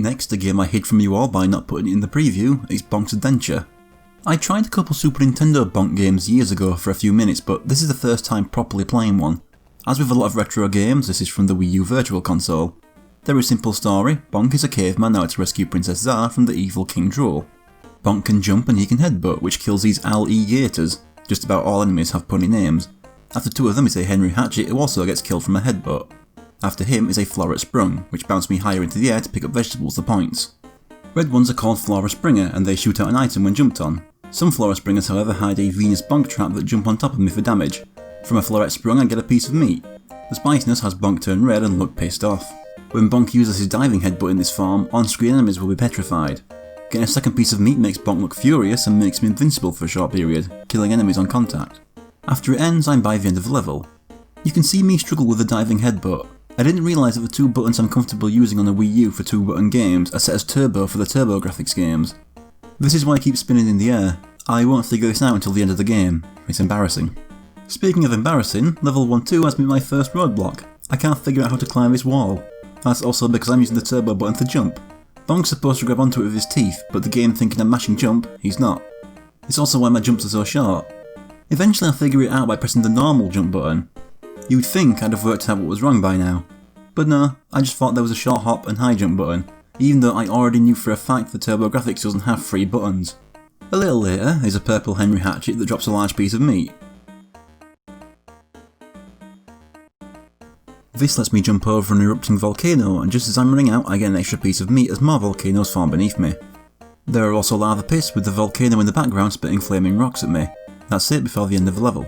Next, a game I hid from you all by not putting it in the preview, is Bonk's Adventure. I tried a couple Super Nintendo Bonk games years ago for a few minutes, but this is the first time properly playing one. As with a lot of retro games, this is from the Wii U Virtual Console. Very simple story. Bonk is a caveman out to rescue Princess Zar from the evil King Drool. Bonk can jump and he can headbutt, which kills these alligators. Just about all enemies have punny names. After two of them is a Henry Hatchet, who also gets killed from a headbutt. After him is a Floret Sprung, which bounce me higher into the air to pick up vegetables for points. Red ones are called Flora Springer, and they shoot out an item when jumped on. Some Flora Springers however hide a Venus Bonk trap that jump on top of me for damage. From a Floret Sprung I get a piece of meat. The spiciness has Bonk turn red and look pissed off. When Bonk uses his diving headbutt in this form, on-screen enemies will be petrified. Getting a second piece of meat makes Bonk look furious and makes him invincible for a short period, killing enemies on contact. After it ends, I'm by the end of the level. You can see me struggle with the diving headbutt. I didn't realise that the two buttons I'm comfortable using on the Wii U for two-button games are set as turbo for the TurboGrafx games. This is why I keep spinning in the air. I won't figure this out until the end of the game. It's embarrassing. Speaking of embarrassing, level 1-2 has been my first roadblock. I can't figure out how to climb this wall. That's also because I'm using the turbo button to jump. Bonk's supposed to grab onto it with his teeth, but the game thinking I'm mashing jump, he's not. It's also why my jumps are so short. Eventually I'll figure it out by pressing the normal jump button. You'd think I'd have worked out what was wrong by now. But no, I just thought there was a short hop and high jump button, even though I already knew for a fact the TurboGrafx doesn't have 3 buttons. A little later is a purple Henry Hatchet that drops a large piece of meat. This lets me jump over an erupting volcano, and just as I'm running out I get an extra piece of meat as more volcanoes form beneath me. There are also lava pits with the volcano in the background spitting flaming rocks at me. That's it before the end of the level.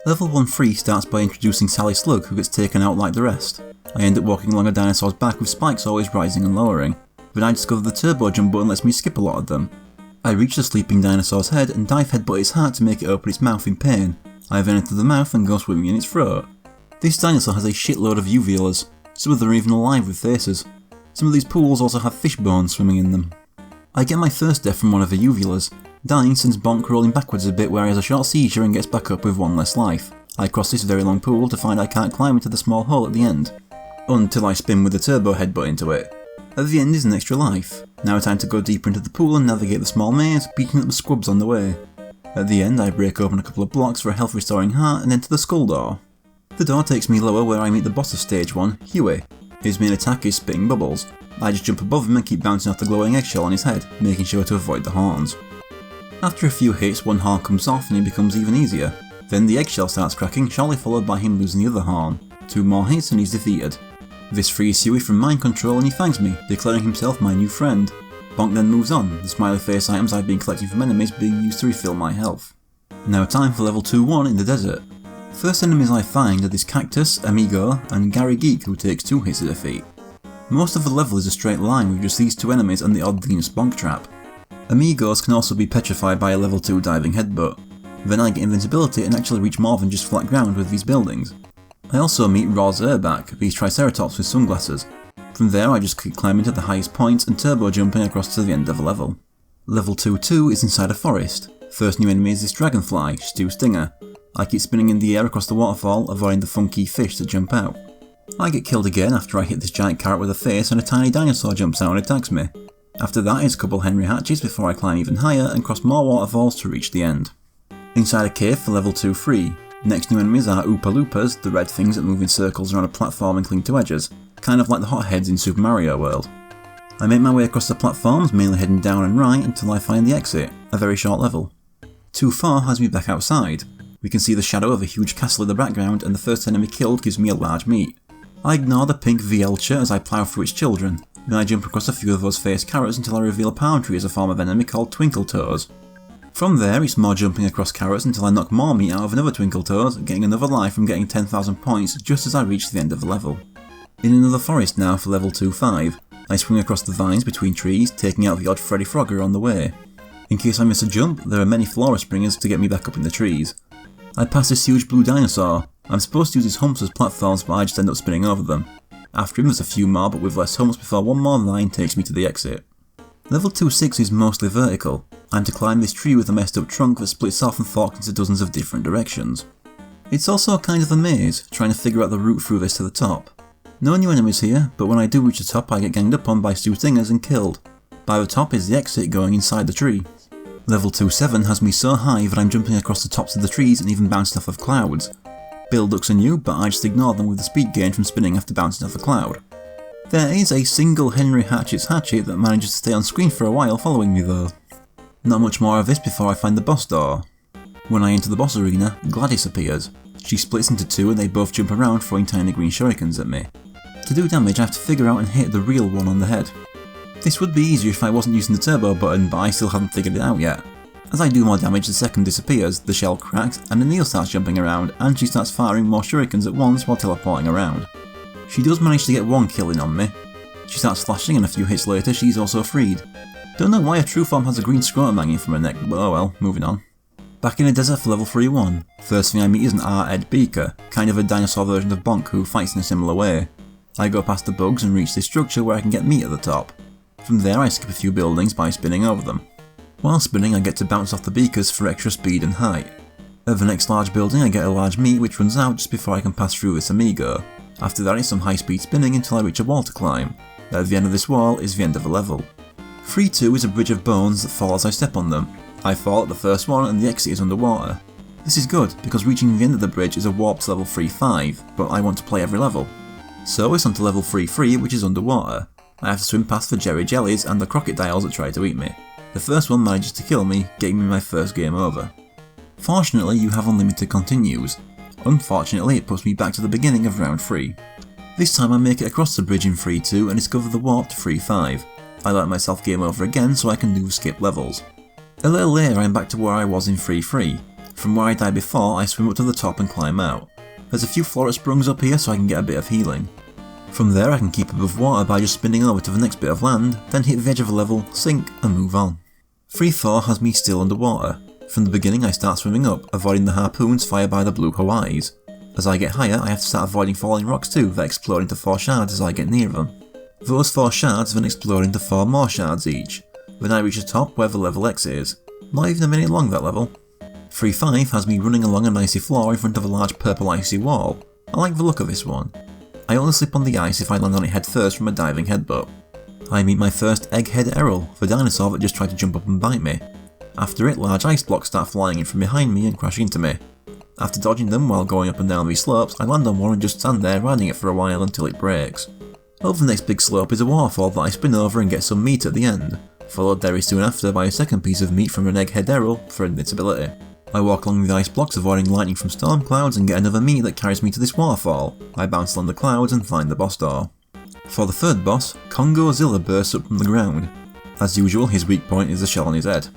Level 1-3 starts by introducing Sally Slug, who gets taken out like the rest. I end up walking along a dinosaur's back with spikes always rising and lowering. Then I discover the turbo jump button lets me skip a lot of them. I reach the sleeping dinosaur's head and dive headbutt its heart to make it open its mouth in pain. I then enter the mouth and go swimming in its throat. This dinosaur has a shitload of uvulas. Some of them are even alive with faces. Some of these pools also have fish bones swimming in them. I get my first death from one of the uvulas. Dying sends Bonk rolling backwards a bit where he has a short seizure and gets back up with one less life. I cross this very long pool to find I can't climb into the small hole at the end. Until I spin with the turbo headbutt into it. At the end is an extra life. Now time to go deeper into the pool and navigate the small maze, beating up the squubs on the way. At the end I break open a couple of blocks for a health restoring heart and enter the skull door. The door takes me lower where I meet the boss of stage 1, Huey. His main attack is spitting bubbles. I just jump above him and keep bouncing off the glowing eggshell on his head, making sure to avoid the horns. After a few hits, one horn comes off and it becomes even easier. Then the eggshell starts cracking, shortly followed by him losing the other horn. 2 more hits and he's defeated. This frees Huey from mind control and he thanks me, declaring himself my new friend. Bonk then moves on, the smiley face items I've been collecting from enemies being used to refill my health. Now time for level 2-1 in the desert. First enemies I find are this Cactus, Amigo, and Gary Geek, who takes 2 hits to defeat. Most of the level is a straight line with just these 2 enemies and the odd Venus Bonk trap. Amigos can also be petrified by a level 2 diving headbutt. Then I get invincibility and actually reach more than just flat ground with these buildings. I also meet Roz Urback, these Triceratops with sunglasses. From there I just keep climbing to the highest points and turbo jumping across to the end of the level. Level 2-2 is inside a forest. First new enemy is this dragonfly, Stu Stinger. I keep spinning in the air across the waterfall, avoiding the funky fish that jump out. I get killed again after I hit this giant carrot with a face and a tiny dinosaur jumps out and attacks me. After that is a couple Henry Hatchets before I climb even higher and cross more waterfalls to reach the end. Inside a cave for level 2-3. Next new enemies are Oopa Loopas, the red things that move in circles around a platform and cling to edges, kind of like the hotheads in Super Mario World. I make my way across the platforms, mainly heading down and right until I find the exit, a very short level. Too far has me back outside. We can see the shadow of a huge castle in the background and the first enemy killed gives me a large meat. I ignore the pink Vielcher as I plough through its children. Then I jump across a few of those face carrots until I reveal a palm tree as a form of enemy called Twinkle Toes. From there it's more jumping across carrots until I knock more meat out of another Twinkle Toes, getting another life from getting 10,000 points just as I reach the end of the level. In another forest now for level 2-5, I swing across the vines between trees, taking out the odd Freddy Frogger on the way. In case I miss a jump, there are many Flora Springers to get me back up in the trees. I pass this huge blue dinosaur. I'm supposed to use his humps as platforms but I just end up spinning over them. After him there's a few more but with less humps before one more line takes me to the exit. Level 2-6 is mostly vertical. I'm to climb this tree with a messed up trunk that splits off and forks into dozens of different directions. It's also kind of a maze, trying to figure out the route through this to the top. No new enemies here, but when I do reach the top I get ganged up on by Stu Stingers and killed. By the top is the exit going inside the tree. Level 2-7 has me so high that I'm jumping across the tops of the trees and even bouncing off of clouds. Build looks are new, but I just ignore them with the speed gain from spinning after bouncing off a cloud. There is a single Henry Hatchett's hatchet that manages to stay on screen for a while following me though. Not much more of this before I find the boss door. When I enter the boss arena, Gladys appears. She splits into two and they both jump around throwing tiny green shurikens at me. To do damage I have to figure out and hit the real one on the head. This would be easier if I wasn't using the turbo button, but I still haven't figured it out yet. As I do more damage, the second disappears, the shell cracks, and Anil starts jumping around, and she starts firing more shurikens at once while teleporting around. She does manage to get one kill in on me. She starts flashing and a few hits later she's also freed. Don't know why a true form has a green scrotum hanging from her neck, but oh well, moving on. Back in the desert for level 3-1. First thing I meet is an R-Ed Beaker, kind of a dinosaur version of Bonk who fights in a similar way. I go past the bugs and reach this structure where I can get meat at the top. From there I skip a few buildings by spinning over them. While spinning I get to bounce off the beakers for extra speed and height. At the next large building I get a large meat which runs out just before I can pass through this amigo. After that it's some high speed spinning until I reach a wall to climb. At the end of this wall is the end of the level. 3-2 is a bridge of bones that fall as I step on them. I fall at the first one and the exit is underwater. This is good because reaching the end of the bridge is a warp to level 3-5, but I want to play every level. So it's on to level 3-3 which is underwater. I have to swim past the Jerry Jellies and the crocodiles that try to eat me. The first one manages to kill me, getting me my first game over. Fortunately you have unlimited continues. Unfortunately it puts me back to the beginning of round 3. This time I make it across the bridge in 3-2 and discover the warp to 3-5. I let myself game over again so I can do skip levels. A little later I am back to where I was in 3-3. From where I died before I swim up to the top and climb out. There's a few floret sprungs up here so I can get a bit of healing. From there I can keep above water by just spinning over to the next bit of land, then hit the edge of a level, sink and move on. 3-4 has me still underwater. From the beginning I start swimming up, avoiding the harpoons fired by the blue Hawaiis. As I get higher I have to start avoiding falling rocks too that explode into 4 shards as I get near them. Those 4 shards then explode into 4 more shards each. Then I reach the top where the level X is. Not even a minute long that level. 3-5 has me running along an icy floor in front of a large purple icy wall. I like the look of this one. I only slip on the ice if I land on it head first from a diving headbutt. I meet my first Egghead Errol, the dinosaur that just tried to jump up and bite me. After it, large ice blocks start flying in from behind me and crash into me. After dodging them while going up and down these slopes, I land on one and just stand there riding it for a while until it breaks. Over the next big slope is a waterfall that I spin over and get some meat at the end, followed very soon after by a second piece of meat from an Egghead Errol for invincibility. I walk along the ice blocks avoiding lightning from storm clouds and get another meat that carries me to this waterfall. I bounce along the clouds and find the boss door. For the third boss, Kongozilla bursts up from the ground. As usual, his weak point is the shell on his head.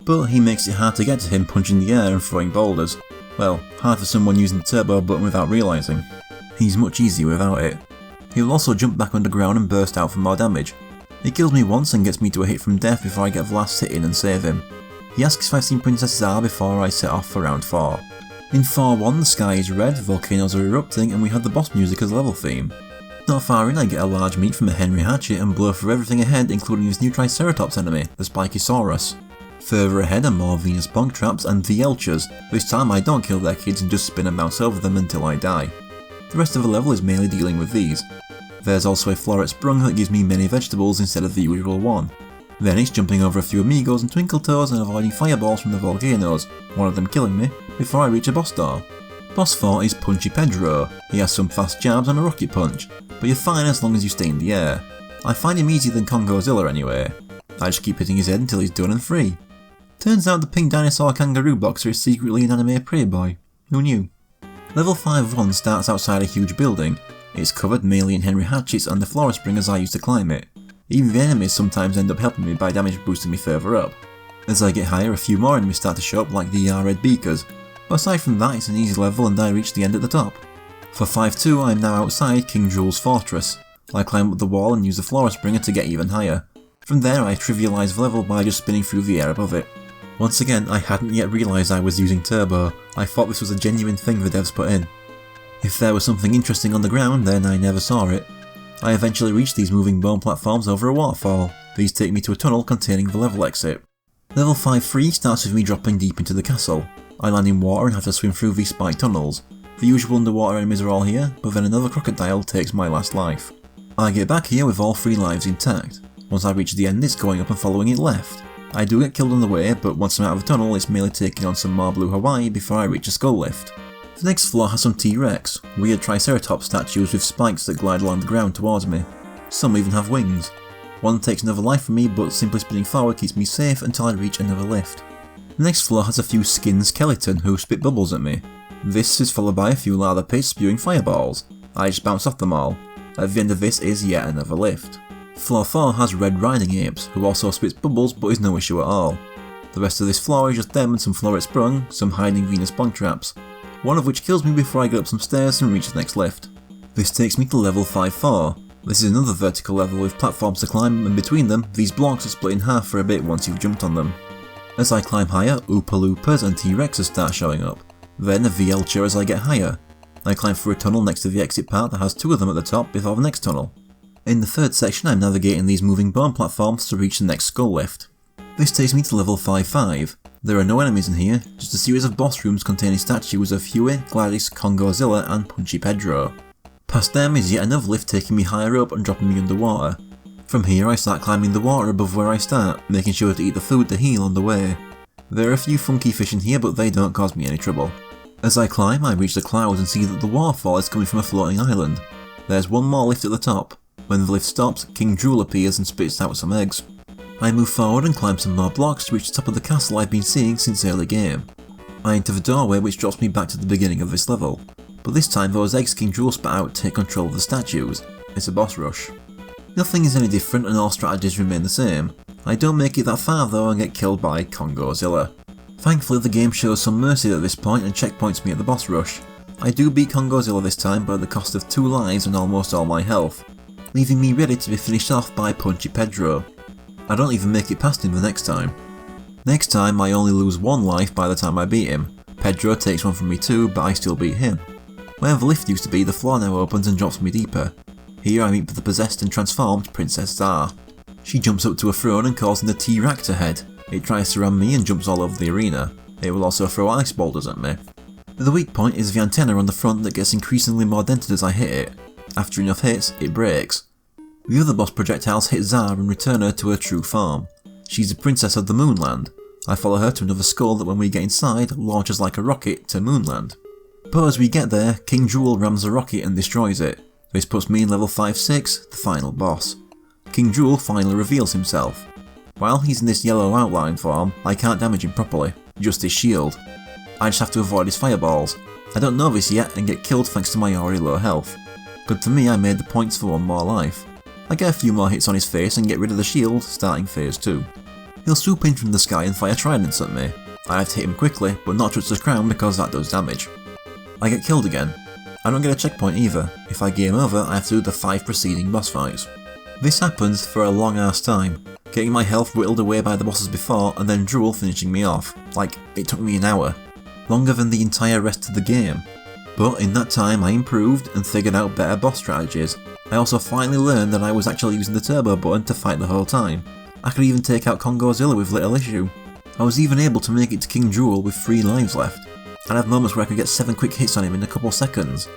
But he makes it hard to get to him punching the air and throwing boulders. Well, hard for someone using the turbo button without realising. He's much easier without it. He'll also jump back underground and burst out for more damage. He kills me once and gets me to a hit from death before I get the last hit in and save him. He asks if I've seen Princess Zar before I set off for round 4. In 4-1 the sky is red, volcanoes are erupting and we have the boss music as level theme. Not far in I get a large meat from a Henry Hatchet and blow through everything ahead including his new Triceratops enemy, the Spikysaurus. Further ahead are more Venus Bonk traps and the Elchers. This time I don't kill their kids and just spin and bounce over them until I die. The rest of the level is mainly dealing with these. There's also a floret sprung that gives me many vegetables instead of the usual one. Then it's jumping over a few amigos and twinkle toes and avoiding fireballs from the volcanoes, one of them killing me, before I reach a boss door. Boss 4 is Punchy Pedro. He has some fast jabs and a rocket punch, but you're fine as long as you stay in the air. I find him easier than Kongozilla anyway. I just keep hitting his head until he's done and free. Turns out the pink dinosaur kangaroo boxer is secretly an anime prey boy. Who knew? Level 5-1 starts outside a huge building. It's covered mainly in Henry Hatchets and the floret springers I use to climb it. Even the enemies sometimes end up helping me by damage boosting me further up. As I get higher, a few more enemies start to show up like the R-Ed Beakers, but aside from that it's an easy level and I reach the end at the top. For 5-2 I am now outside King Drool's fortress. I climb up the wall and use the floret springer to get even higher. From there I trivialise the level by just spinning through the air above it. Once again I hadn't yet realised I was using turbo. I thought this was a genuine thing the devs put in. If there was something interesting on the ground then I never saw it. I eventually reach these moving bone platforms over a waterfall. These take me to a tunnel containing the level exit. Level 5-3 starts with me dropping deep into the castle. I land in water and have to swim through these spiked tunnels. The usual underwater enemies are all here, but then another crocodile takes my last life. I get back here with all 3 lives intact. Once I reach the end, it's going up and following it left. I do get killed on the way, but once I'm out of the tunnel, it's merely taking on some more blue Hawaii before I reach a skull lift. The next floor has some T-Rex, weird Triceratops statues with spikes that glide along the ground towards me. Some even have wings. One takes another life from me, but simply spinning forward keeps me safe until I reach another lift. The next floor has a few skinned skeleton who spit bubbles at me. This is followed by a few lava pits spewing fireballs. I just bounce off them all. At the end of this is yet another lift. Floor 4 has red riding apes, who also spits bubbles but is no issue at all. The rest of this floor is just them and some floret sprung, some hiding Venus spawn traps, one of which kills me before I get up some stairs and reach the next lift. This takes me to level 5-4. This is another vertical level with platforms to climb, and between them, these blocks are split in half for a bit once you've jumped on them. As I climb higher, Oopa Loopas and T-Rexes start showing up. Then a VLCHA as I get higher. I climb through a tunnel next to the exit part that has 2 of them at the top before the next tunnel. In the third section, I'm navigating these moving bone platforms to reach the next skull lift. This takes me to level 5-5. There are no enemies in here, just a series of boss rooms containing statues of Huey, Gladys, Congozilla and Punchy Pedro. Past them is yet another lift taking me higher up and dropping me underwater. From here I start climbing the water above where I start, making sure to eat the food to heal on the way. There are a few funky fish in here, but they don't cause me any trouble. As I climb, I reach the clouds and see that the waterfall is coming from a floating island. There's one more lift at the top. When the lift stops, King Drool appears and spits out some eggs. I move forward and climb some more blocks to reach the top of the castle I've been seeing since early game. I enter the doorway which drops me back to the beginning of this level, but this time those eggs King Drool spat out take control of the statues. It's a boss rush. Nothing is any different and all strategies remain the same. I don't make it that far though and get killed by Congozilla. Thankfully the game shows some mercy at this point and checkpoints me at the boss rush. I do beat Congozilla this time by the cost of 2 lives and almost all my health, leaving me ready to be finished off by Punchy Pedro. I don't even make it past him the next time. Next time I only lose 1 life by the time I beat him. Pedro takes 1 from me too, but I still beat him. Where the lift used to be, the floor now opens and drops me deeper. Here I meet with the possessed and transformed Princess Zar. She jumps up to a throne and calls in the T-Raptor head. It tries to ram me and jumps all over the arena. It will also throw ice boulders at me. The weak point is the antenna on the front that gets increasingly more dented as I hit it. After enough hits, it breaks. The other boss projectiles hit Zar and return her to her true form. She's the princess of the Moonland. I follow her to another skull that when we get inside, launches like a rocket to Moonland. But as we get there, King Drool rams the rocket and destroys it. This puts me in level 5-6, the final boss. King Drool finally reveals himself. While he's in this yellow outline form, I can't damage him properly, just his shield. I just have to avoid his fireballs. I don't know this yet and get killed thanks to my already low health. Good for me, I made the points for 1 more life. I get a few more hits on his face and get rid of the shield, starting phase 2. He'll swoop in from the sky and fire tridents at me. I have to hit him quickly, but not touch the crown because that does damage. I get killed again. I don't get a checkpoint either. If I game over, I have to do the 5 preceding boss fights. This happens for a long ass time, getting my health whittled away by the bosses before and then Drool finishing me off. Like, it took me an hour. Longer than the entire rest of the game. But in that time I improved and figured out better boss strategies. I also finally learned that I was actually using the turbo button to fight the whole time. I could even take out Congozilla with little issue. I was even able to make it to King Drool with 3 lives left. I'd have moments where I could get 7 quick hits on him in a couple seconds.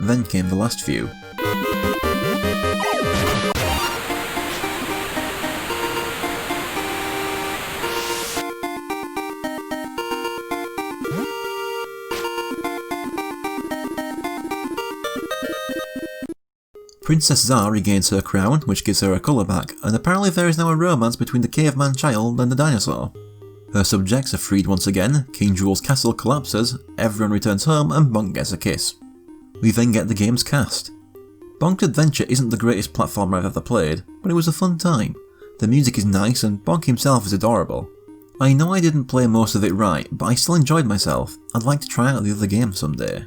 Then came the last few. Princess Zar regains her crown, which gives her her colour back, and apparently there is now a romance between the caveman child and the dinosaur. Her subjects are freed once again, King Drool's castle collapses, everyone returns home and Bonk gets a kiss. We then get the game's cast. Bonk's Adventure isn't the greatest platformer I've ever played, but it was a fun time. The music is nice and Bonk himself is adorable. I know I didn't play most of it right, but I still enjoyed myself. I'd like to try out the other games someday.